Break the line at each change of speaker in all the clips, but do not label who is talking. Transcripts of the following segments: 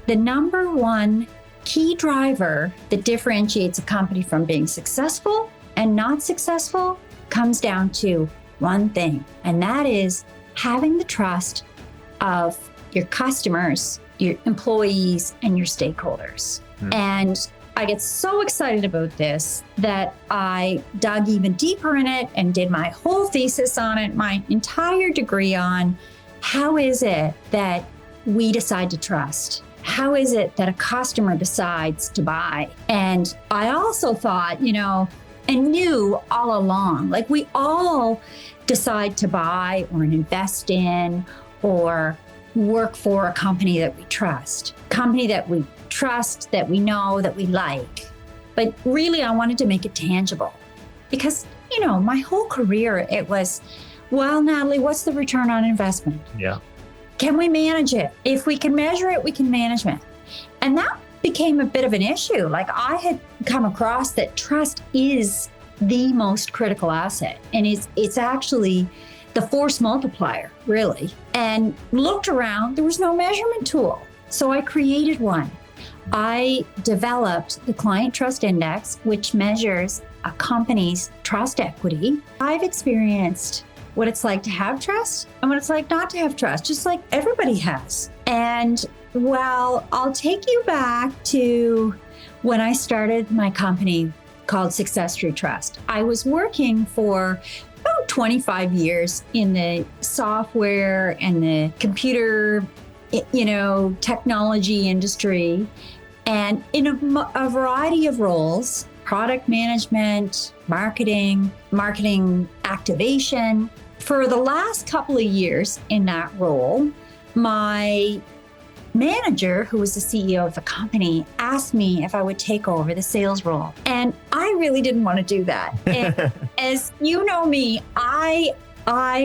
the number one key driver that differentiates a company from being successful and not successful comes down to one thing, and that is having the trust of your customers, your employees, and your stakeholders. And I get so excited about this that I dug even deeper in it and did my whole thesis on it, my entire degree on how is it that we decide to trust? How is it that a customer decides to buy? And I also thought, and knew all along, like we all decide to buy or invest in or work for a company that we trust, that we know, that we like. But really, I wanted to make it tangible because, my whole career, it was, well, Natalie, what's the return on investment?
Yeah.
Can we manage it? If we can measure it, we can manage it. And that became a bit of an issue. Like I had come across that trust is the most critical asset. And it's actually the force multiplier, really. And looked around, there was no measurement tool. So I created one. I developed the Client Trust Index, which measures a company's trust equity. I've experienced what it's like to have trust and what it's like not to have trust, just like everybody has. And well, I'll take you back to when I started my company called Success Through Trust. I was working for about 25 years in the software and the computer, technology industry, and in a variety of roles, product management, marketing activation. For the last couple of years in that role, my manager, who was the CEO of the company, asked me if I would take over the sales role. And I really didn't want to do that. And as you know me, I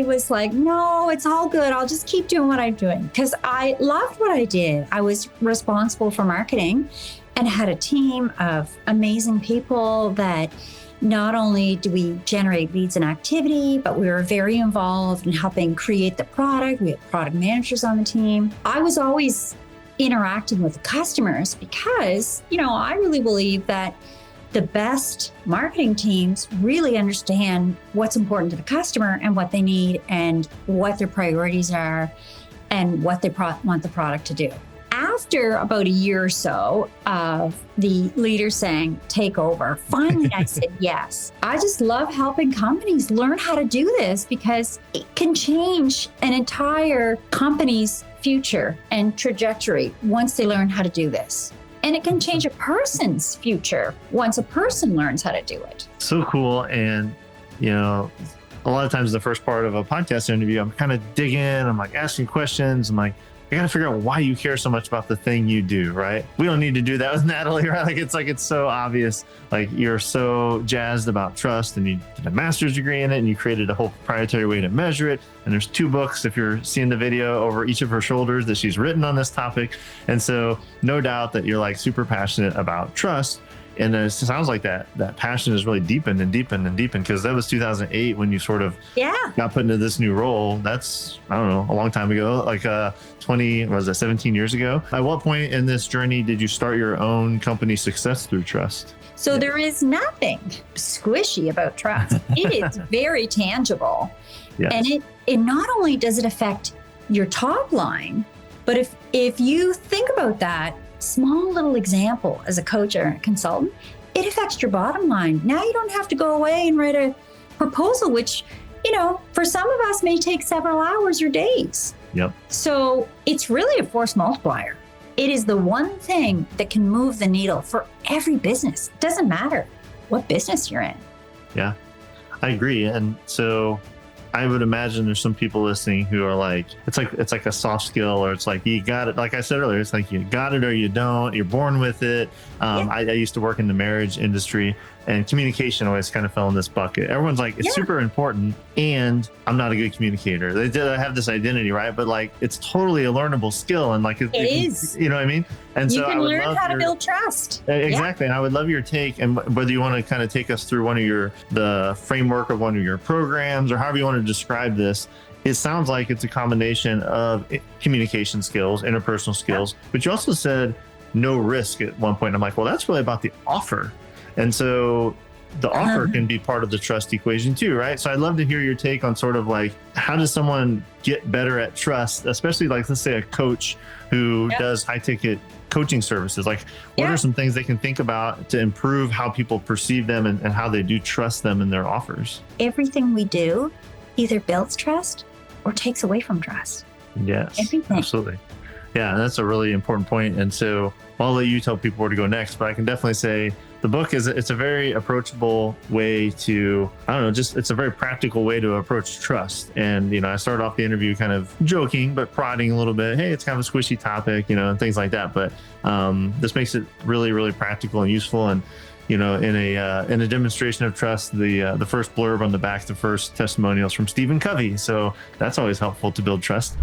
was like, no, it's all good. I'll just keep doing what I'm doing because I loved what I did. I was responsible for marketing and had a team of amazing people that not only do we generate leads and activity, but we were very involved in helping create the product. We had product managers on the team. I was always interacting with the customers because, I really believe that the best marketing teams really understand what's important to the customer and what they need and what their priorities are and what they want the product to do. After about a year or so of the leader saying, take over, finally I said yes. I just love helping companies learn how to do this because it can change an entire company's future and trajectory once they learn how to do this. And it can change a person's future once a person learns how to do it.
So cool. And, a lot of times the first part of a podcast interview, I'm kind of digging, I'm like asking questions. I'm like, I got to figure out why you care so much about the thing you do, right? We don't need to do that with Natalie, right? It's so obvious. Like you're so jazzed about trust and you did a master's degree in it and you created a whole proprietary way to measure it. And there's 2 books, if you're seeing the video, over each of her shoulders that she's written on this topic. And so no doubt that you're like super passionate about trust. And it sounds like that passion has really deepened because that was 2008 when you sort of got put into this new role. That's, I don't know, a long time ago, like 17 years ago. At what point in this journey did you start your own company, Success Through Trust?
So there is nothing squishy about trust. It is very tangible. Yes. And it not only does it affect your top line, but if you think about that, small little example as a coach or a consultant, it affects your bottom line. Now you don't have to go away and write a proposal, which, for some of us may take several hours or days.
Yep.
So it's really a force multiplier. It is the one thing that can move the needle for every business. It doesn't matter what business you're in.
Yeah, I agree. And so I would imagine there's some people listening who are like, it's like a soft skill, or it's like, you got it. Like I said earlier, it's like you got it or you don't, you're born with it. I used to work in the marriage industry, and communication always kind of fell in this bucket. Everyone's like, it's super important, and I'm not a good communicator. They have this identity, right? But like, it's totally a learnable skill. And like, it is, you know what I mean? And
you
so
can learn how to build trust.
Exactly. And I would love your take, and whether you want to kind of take us through the framework of one of your programs or however you want to describe this. it sounds like it's a combination of communication skills, interpersonal skills, but you also said no risk at one point. I'm like, well, that's really about the offer. And so the offer can be part of the trust equation too, right? So I'd love to hear your take on sort of like, how does someone get better at trust, especially like, let's say a coach who does high ticket coaching services. Like, what are some things they can think about to improve how people perceive them and how they do trust them in their offers?
Everything we do either builds trust or takes away from trust.
Yes,
everything.
Absolutely. Yeah, that's a really important point. And so I'll let you tell people where to go next, but I can definitely say the book it's a very approachable way to, I don't know, just it's a very practical way to approach trust. And, I started off the interview kind of joking, but prodding a little bit. Hey, it's kind of a squishy topic, and things like that. But this makes it really, really practical and useful. And, in a demonstration of trust, the first blurb on the back, the first testimonials from Stephen Covey. So that's always helpful to build trust.